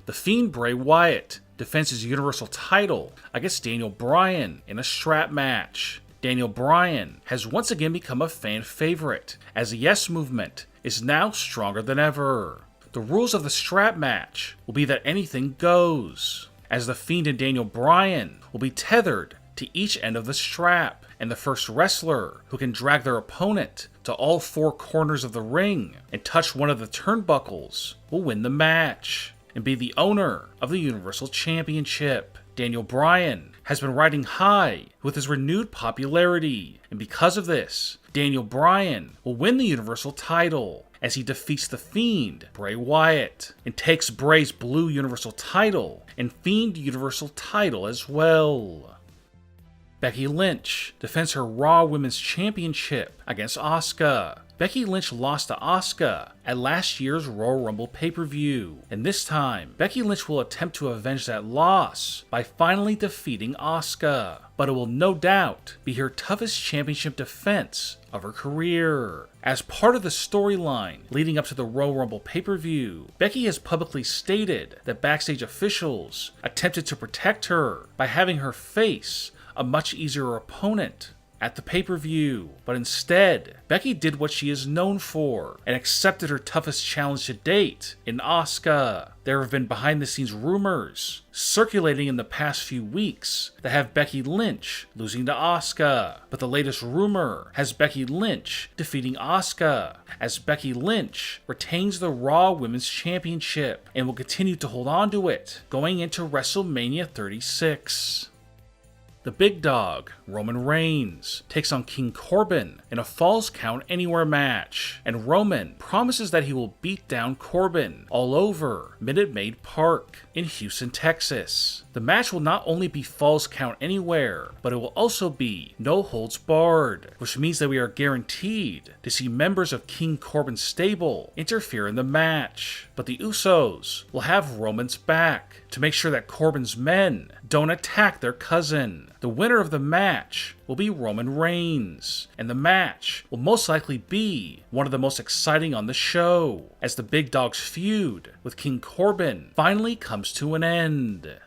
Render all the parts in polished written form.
The Fiend Bray Wyatt defends his Universal title against Daniel Bryan in a strap match. Daniel Bryan has once again become a fan favorite, as the Yes Movement is now stronger than ever. The rules of the strap match will be that anything goes, as The Fiend and Daniel Bryan will be tethered to each end of the strap, and the first wrestler who can drag their opponent to all four corners of the ring and touch one of the turnbuckles will win the match and be the owner of the Universal Championship. Daniel Bryan has been riding high with his renewed popularity, and because of this, Daniel Bryan will win the Universal title as he defeats The Fiend, Bray Wyatt, and takes Bray's blue Universal title and Fiend Universal title as well. Becky Lynch defends her Raw Women's Championship against Asuka. Becky Lynch lost to Asuka at last year's Royal Rumble pay-per-view, and this time, Becky Lynch will attempt to avenge that loss by finally defeating Asuka, but it will no doubt be her toughest championship defense of her career. As part of the storyline leading up to the Royal Rumble pay-per-view, Becky has publicly stated that backstage officials attempted to protect her by having her face a much easier opponent at the pay-per-view, but instead, Becky did what she is known for and accepted her toughest challenge to date in Asuka. There have been behind-the-scenes rumors circulating in the past few weeks that have Becky Lynch losing to Asuka, but the latest rumor has Becky Lynch defeating Asuka, as Becky Lynch retains the Raw Women's Championship and will continue to hold on to it going into WrestleMania 36. The big dog, Roman Reigns, takes on King Corbin in a Falls Count Anywhere match, and Roman promises that he will beat down Corbin all over Minute Maid Park in Houston, Texas. The match will not only be Falls Count Anywhere, but it will also be no holds barred, which means that we are guaranteed to see members of King Corbin's stable interfere in the match. But the Usos will have Roman's back to make sure that Corbin's men don't attack their cousin. The winner of the match will be Roman Reigns, and the match will most likely be one of the most exciting on the show, as the big dog's feud with King Corbin finally comes to an end.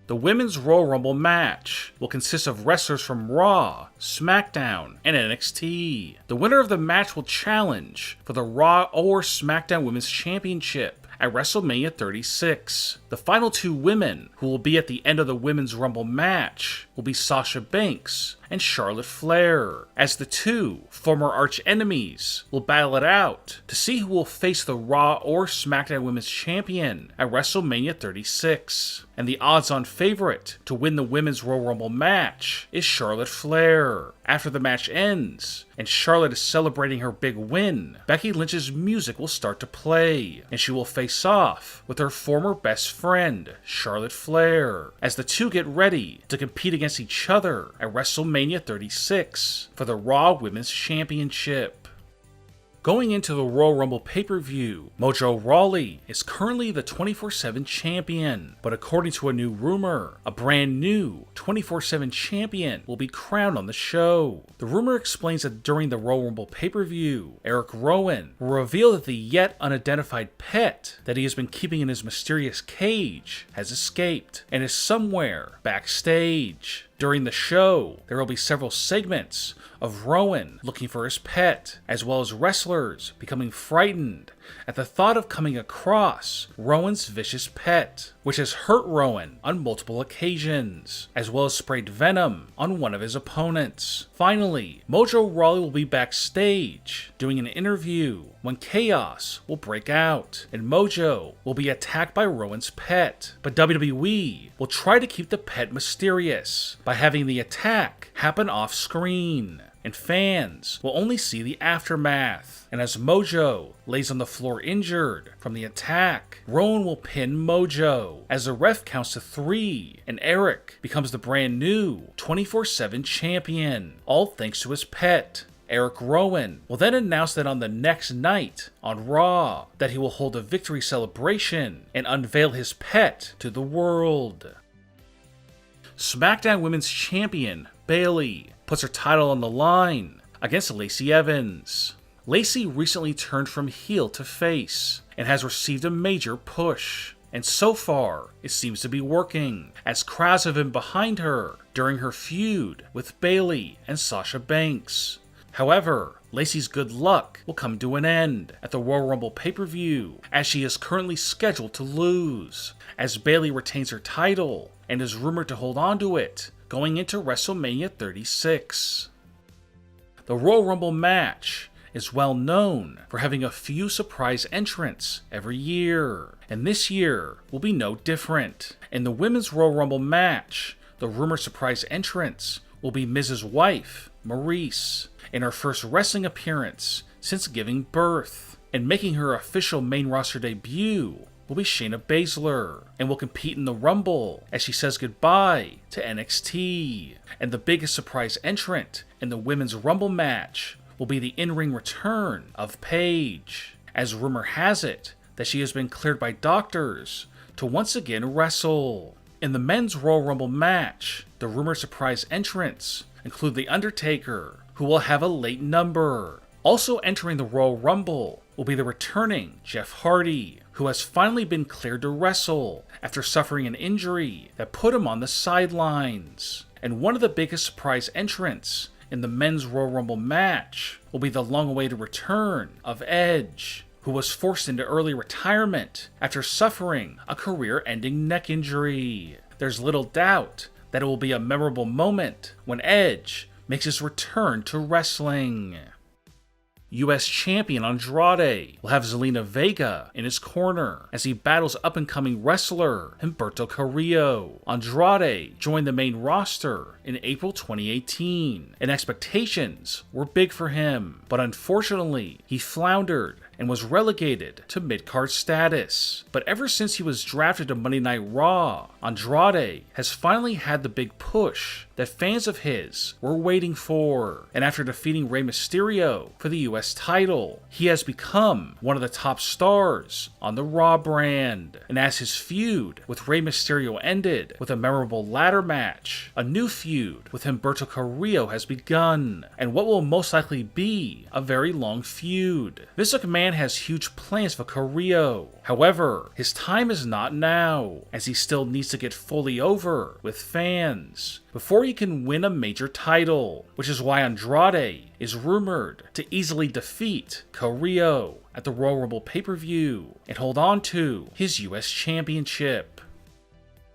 The Women's Royal Rumble match will consist of wrestlers from Raw, SmackDown, and NXT. The winner of the match will challenge for the Raw or SmackDown Women's Championship at WrestleMania 36. The final two women who will be at the end of the Women's Rumble match will be Sasha Banks and Charlotte Flair, as the two former arch-enemies will battle it out to see who will face the Raw or SmackDown Women's Champion at WrestleMania 36. And the odds-on favorite to win the Women's Royal Rumble match is Charlotte Flair. After the match ends, and Charlotte is celebrating her big win, Becky Lynch's music will start to play, and she will face off with her former best friend, Charlotte Flair, as the two get ready to compete against each other at WrestleMania 36 for the Raw Women's Championship. Going into the Royal Rumble pay-per-view, Mojo Rawley is currently the 24/7 champion, but according to a new rumor, a brand new 24/7 champion will be crowned on the show. The rumor explains that during the Royal Rumble pay-per-view, Eric Rowan will reveal that the yet unidentified pet that he has been keeping in his mysterious cage has escaped and is somewhere backstage. During the show, there will be several segments of Rowan looking for his pet, as well as wrestlers becoming frightened at the thought of coming across Rowan's vicious pet, which has hurt Rowan on multiple occasions, as well as sprayed venom on one of his opponents. Finally, Mojo Rawley will be backstage doing an interview when chaos will break out, and Mojo will be attacked by Rowan's pet, but WWE will try to keep the pet mysterious by having the attack happen off-screen, and fans will only see the aftermath. And as Mojo lays on the floor injured from the attack, Rowan will pin Mojo as the ref counts to 3, and Eric becomes the brand new 24/7 champion, all thanks to his pet. Eric Rowan will then announce that on the next night on Raw that he will hold a victory celebration and unveil his pet to the world. SmackDown Women's Champion Bayley puts her title on the line against Lacey Evans. Lacey recently turned from heel to face and has received a major push. and so far, it seems to be working, as crowds have been behind her during her feud with Bayley and Sasha Banks. However, Lacey's good luck will come to an end at the Royal Rumble pay-per-view, as she is currently scheduled to lose, as Bayley retains her title and is rumored to hold on to it going into WrestleMania 36. The Royal Rumble match is well known for having a few surprise entrants every year, and this year will be no different. In the Women's Royal Rumble match, the rumored surprise entrants will be Miz's wife, Maryse, in her first wrestling appearance since giving birth, and making her official main roster debut will be Shayna Baszler, and will compete in the Rumble as she says goodbye to NXT. And the biggest surprise entrant in the Women's Rumble match will be the in-ring return of Paige, as rumor has it that she has been cleared by doctors to once again wrestle. In the Men's Royal Rumble match, the rumored surprise entrants include The Undertaker, who will have a late number. Also entering the Royal Rumble will be the returning Jeff Hardy, who has finally been cleared to wrestle after suffering an injury that put him on the sidelines. And one of the biggest surprise entrants in the Men's Royal Rumble match will be the long-awaited return of Edge, who was forced into early retirement after suffering a career-ending neck injury. There's little doubt that it will be a memorable moment when Edge makes his return to wrestling. US Champion Andrade will have Zelina Vega in his corner as he battles up-and-coming wrestler Humberto Carrillo. Andrade joined the main roster in April 2018, and expectations were big for him, but unfortunately, he floundered and was relegated to mid-card status. But ever since he was drafted to Monday Night Raw, Andrade has finally had the big push that fans of his were waiting for, and after defeating Rey Mysterio for the US title, he has become one of the top stars on the Raw brand. And as his feud with Rey Mysterio ended with a memorable ladder match, a new feud with Humberto Carrillo has begun, and what will most likely be a very long feud. Vince McMahon has huge plans for Carrillo. However, his time is not now, as he still needs to get fully over with fans before he can win a major title, which is why Andrade is rumored to easily defeat Carrillo at the Royal Rumble pay-per-view and hold on to his US Championship.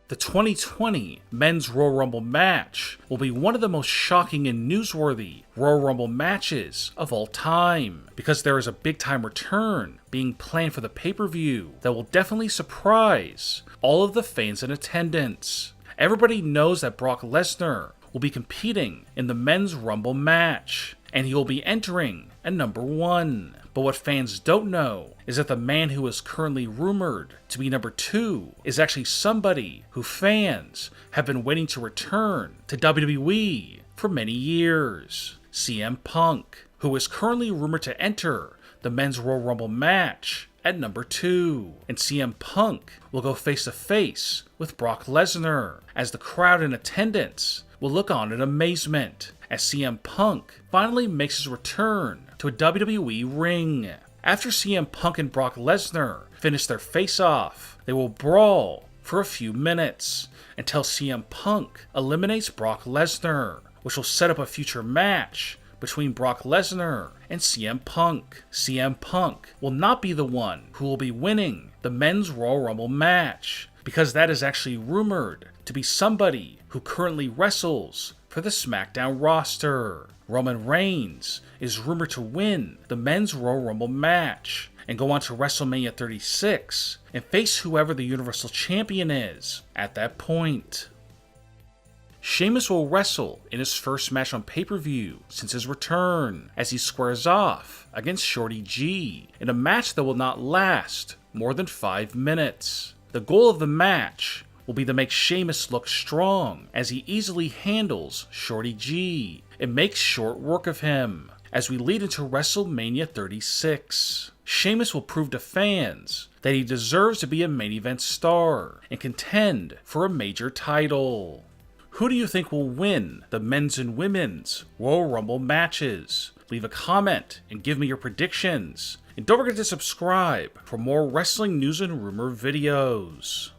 The 2020 Men's Royal Rumble match will be one of the most shocking and newsworthy Royal Rumble matches of all time, because there is a big-time return being planned for the pay-per-view that will definitely surprise all of the fans in attendance. Everybody knows that Brock Lesnar will be competing in the Men's Rumble match, and he will be entering at number 1. But what fans don't know is that the man who is currently rumored to be number 2 is actually somebody who fans have been waiting to return to WWE for many years. CM Punk, who is currently rumored to enter the Men's Royal Rumble match at number 2. And CM Punk will go face to face with Brock Lesnar, as the crowd in attendance will look on in amazement as CM Punk finally makes his return to a WWE ring. After CM Punk and Brock Lesnar finish their face-off, they will brawl for a few minutes until CM Punk eliminates Brock Lesnar, which will set up a future match between Brock Lesnar and CM Punk. CM Punk will not be the one who will be winning the Men's Royal Rumble match, because that is actually rumored to be somebody who currently wrestles for the SmackDown roster. Roman Reigns is rumored to win the Men's Royal Rumble match and go on to WrestleMania 36 and face whoever the Universal Champion is at that point. Sheamus will wrestle in his first match on pay-per-view since his return, as he squares off against Shorty G in a match that will not last more than 5 minutes. The goal of the match will be to make Sheamus look strong, as he easily handles Shorty G and makes short work of him, as we lead into WrestleMania 36. Sheamus will prove to fans that he deserves to be a main event star and contend for a major title. Who do you think will win the men's and women's Royal Rumble matches? Leave a comment and give me your predictions. And don't forget to subscribe for more wrestling news and rumor videos.